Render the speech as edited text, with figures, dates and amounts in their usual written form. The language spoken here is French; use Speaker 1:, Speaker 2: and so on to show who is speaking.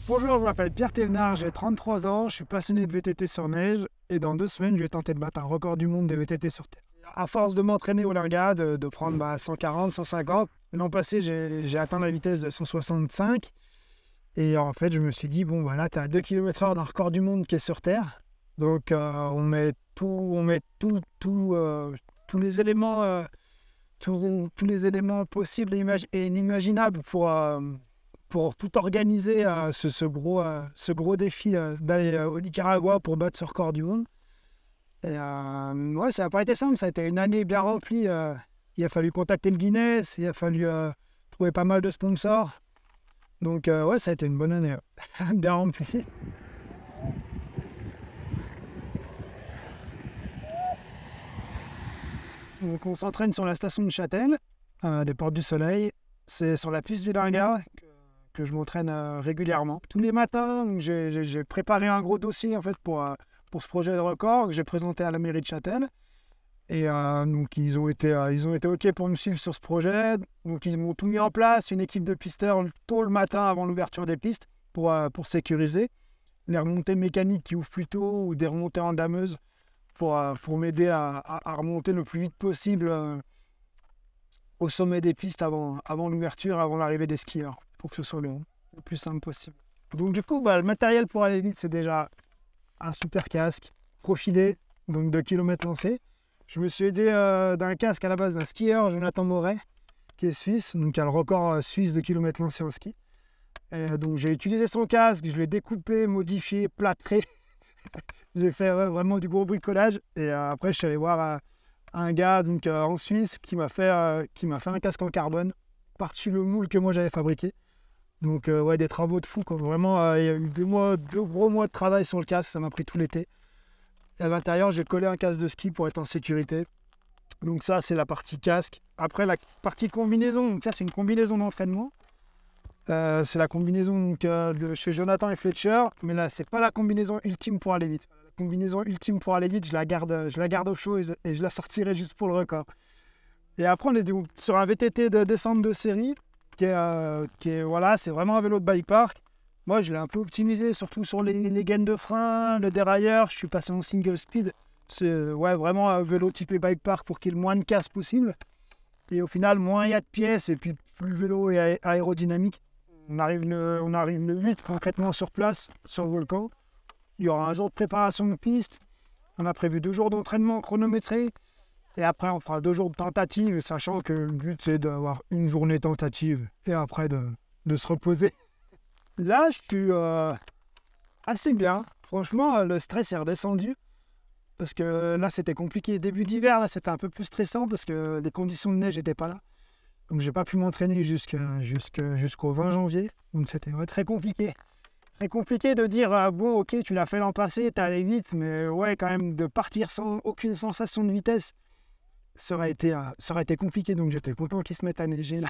Speaker 1: Bonjour, je m'appelle Pierre Thévenard, j'ai 33 ans, je suis passionné de VTT sur neige et dans 2 semaines, je vais tenter de battre un record du monde de VTT sur terre. À force de m'entraîner au Larga, de prendre 140, 150, l'an passé, j'ai atteint la vitesse de 165 et en fait, je me suis dit, bon, voilà, tu es à 2 km/h d'un record du monde qui est sur terre. Donc, tous les éléments, tous les éléments possibles et inimaginables pour tout organiser ce gros défi d'aller au Nicaragua pour battre ce record du monde. Et ouais, ça n'a pas été simple, ça a été une année bien remplie. Il a fallu contacter le Guinness, il a fallu trouver pas mal de sponsors. Donc ouais, ça a été une bonne année, bien remplie. Donc on s'entraîne sur la station de Châtel, des Portes du Soleil. C'est sur la piste du Larga que je m'entraîne régulièrement. Tous les matins, donc j'ai préparé un gros dossier en fait pour ce projet de record que j'ai présenté à la mairie de Châtel. Et donc ils ont été OK pour me suivre sur ce projet. Donc ils m'ont tout mis en place, une équipe de pisteurs tôt le matin avant l'ouverture des pistes pour sécuriser. Les remontées mécaniques qui ouvrent plus tôt ou des remontées en dameuse pour m'aider à remonter le plus vite possible au sommet des pistes avant l'ouverture, avant l'arrivée des skieurs, pour que ce soit le plus simple possible. Donc du coup, le matériel pour aller vite, c'est déjà un super casque, Profilé, donc de kilomètres lancés. Je me suis aidé d'un casque à la base d'un skieur, Jonathan Moret, qui est suisse, donc qui a le record suisse de kilomètres lancés au ski. Et donc j'ai utilisé son casque, je l'ai découpé, modifié, plâtré. J'ai fait vraiment du gros bricolage. Et après, je suis allé voir un gars donc, en Suisse qui m'a fait un casque en carbone par-dessus le moule que moi j'avais fabriqué. Donc ouais, des travaux de fou, quoi. Vraiment, il y a eu 2 gros mois de travail sur le casque, ça m'a pris tout l'été. Et à l'intérieur, j'ai collé un casque de ski pour être en sécurité. Donc ça, c'est la partie casque. Après, la partie combinaison, donc ça, c'est une combinaison d'entraînement. C'est la combinaison donc, de chez Jonathan et Fletcher, mais là, c'est pas la combinaison ultime pour aller vite. La combinaison ultime pour aller vite, je la garde au chaud et je la sortirai juste pour le record. Et après, on est donc sur un VTT de descente de série, voilà, c'est vraiment un vélo de bike park. Moi, je l'ai un peu optimisé, surtout sur les gaines de frein, le dérailleur. Je suis passé en single speed. C'est ouais, vraiment un vélo typé bike park pour qu'il y ait le moins de casse possible. Et au final, moins il y a de pièces et puis plus le vélo est aérodynamique. On arrive le 8 concrètement sur place, sur le volcan. Il y aura un jour de préparation de piste. On a prévu 2 jours d'entraînement chronométré. Et après, on fera 2 jours de tentative, sachant que le but, c'est d'avoir une journée tentative et après de se reposer. Là, je suis assez bien. Franchement, le stress est redescendu. Parce que là, c'était compliqué. Début d'hiver, là, c'était un peu plus stressant parce que les conditions de neige n'étaient pas là. Donc, j'ai pas pu m'entraîner jusqu'au 20 janvier. Donc, c'était très compliqué. Très compliqué de dire, bon, ok, tu l'as fait l'an passé, t'es allé vite, mais ouais, quand même, de partir sans aucune sensation de vitesse, ça aurait été compliqué. Donc, j'étais content qu'il se mette à neiger là.